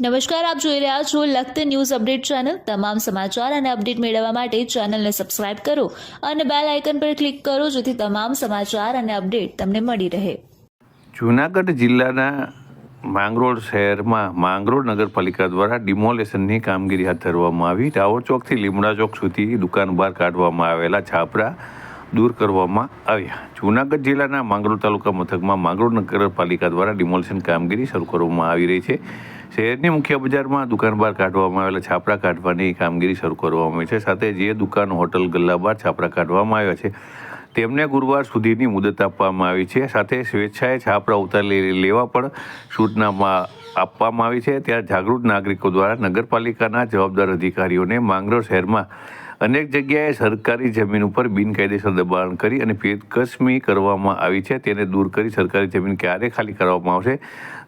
નમસ્કાર, આપ જોઈ રહ્યા છો લખત ન્યૂઝ અપડેટ ચેનલ। તમામ સમાચાર અને અપડેટ મેળવવા માટે ચેનલને સબસ્ક્રાઇબ કરો અને બેલ આઇકન પર ક્લિક કરો જેથી તમામ સમાચાર અને અપડેટ તમને મળી રહે। જૂનાગઢ જિલ્લાના માંગરોળ શહેરમાં માંગરોળ નગરપાલિકા દ્વારા ડિમોલેશનની કામગીરી હાથ ધરવામાં આવી। ટાવર ચોકથી લીમડા ચોક સુધી દુકાન બહાર કાઢવામાં આવેલા છાપરા દૂર કરવામાં આવ્યા। જૂનાગઢ જિલ્લાના માંગરોળ તાલુકા મથકમાં માંગરોળ નગરપાલિકા દ્વારા ડિમોલેશન કામગીરી શરૂ કરવામાં આવી રહી છે। શહેરની મુખ્ય બજારમાં દુકાન બહાર કાઢવામાં આવેલા છાપરા કાઢવાની કામગીરી શરૂ કરવામાં આવી છે। સાથે જે દુકાન, હોટલ, ગલ્લા બાર છાપરા કાઢવામાં આવ્યા છે તેમને ગુરુવાર સુધીની મુદત આપવામાં આવી છે। સાથે સ્વેચ્છાએ છાપરા ઉતારી લેવા પણ સૂચના આપવામાં આવી છે। ત્યારે જાગૃત નાગરિકો દ્વારા નગરપાલિકાના જવાબદાર અધિકારીઓને માંગરોળ શહેરમાં અનેક જગ્યાએ સરકારી જમીન ઉપર બિનકાયદેસર દબાણ કરી અને પેચકસમી કરવામાં આવી છે તેને દૂર કરી સરકારી જમીન ક્યારે ખાલી કરવામાં આવશે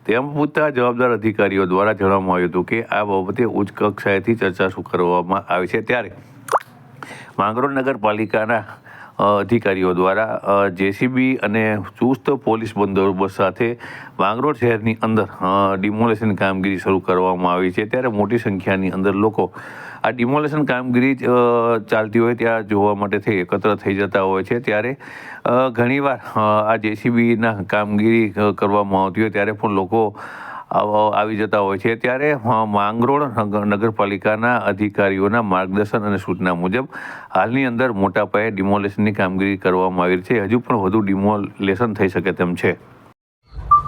તેમ પૂછતા જવાબદાર અધિકારીઓ દ્વારા જણાવવામાં આવ્યું હતું કે આ બાબતે ઉચ્ચ કક્ષાએથી ચર્ચા શું કરવામાં આવી છે। ત્યારે માંગરોળ નગરપાલિકાના અધિકારીઓ દ્વારા જેસીબી અને ચુસ્ત પોલીસ બંદોબસ્ત સાથે માંગરોળ શહેરની અંદર ડિમોલેશન કામગીરી શરૂ કરવામાં આવી છે। ત્યારે મોટી સંખ્યાની અંદર લોકો આ ડિમોલેશન કામગીરી ચાલતી હોય ત્યાં જોવા માટે એકત્ર થઈ જતા હોય છે। ત્યારે ઘણીવાર આ જેસીબીના કામગીરી કરવામાં આવતી હોય ત્યારે પણ લોકો આવી જતા હોય છે। ત્યારે માંગરોળ નગરપાલિકાના અધિકારીઓના માર્ગદર્શન અને સૂચના મુજબ હાલની અંદર મોટા પાયે ડિમોલેશનની કામગીરી કરવામાં આવી છે। હજુ પણ વધુ ડિમોલેશન થઈ શકે તેમ છે।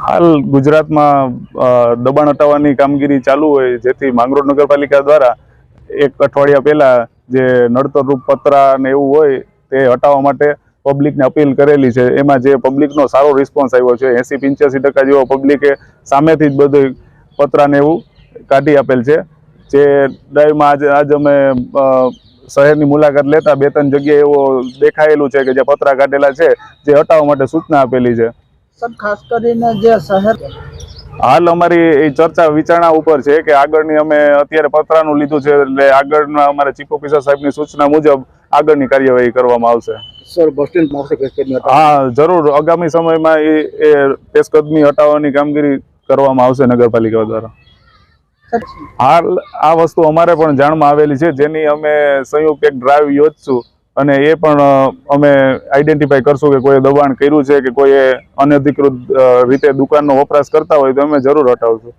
હાલ ગુજરાતમાં દબાણ હટાવવાની કામગીરી ચાલુ હોય જેથી માંગરોળ નગરપાલિકા દ્વારા એક અઠવાડિયા પહેલા જે નડતરરૂપ પતરા ને એવું હોય તે હટાવવા માટે પબ્લિકને અપીલ કરેલી છે। એમાં જે પબ્લિકનો સારો રિસ્પોન્સ આવ્યો છે। 80-85% જેવો પબ્લિકે સામેથી જ બધું પતરાને એવું કાઢી આપેલ છે। જે ડ્રાઈવમાં આજ અમે શહેરની મુલાકાત લેતા 2-3 જગ્યાએ એવો દેખાયેલું છે કે જે પતરા કાઢેલા છે જે હટાવવા માટે સૂચના આપેલી છે। ખાસ કરીને જે શહેર હાલ અમારી ચર્ચા વિચારણા ઉપર છે કે આગળની અમે અત્યારે પતરાનું લીધું છે એટલે આગળના અમારા ચીફ ઓફિસર સાહેબની સૂચના મુજબ આગળની કાર્યવાહી કરવામાં આવશે। સર બસ સ્ટેન્ડ હા, જરૂર આગામી સમયમાં એ પેશકદમી હટાવવાની કામગીરી કરવામાં આવશે નગરપાલિકા દ્વારા। હાલ આ વસ્તુ અમારે પણ જાણમાં આવેલી છે જેની અમે સંયુક્ત એક ડ્રાઈવ યોજશું અને એ પણ અમે આઈડેન્ટિફાઈ કરશું કે કોઈ દબાણ કર્યું છે કે કોઈ અનધિકૃત રીતે દુકાનનો વપરાશ કરતા હોય તો અમે જરૂર હટાવશું।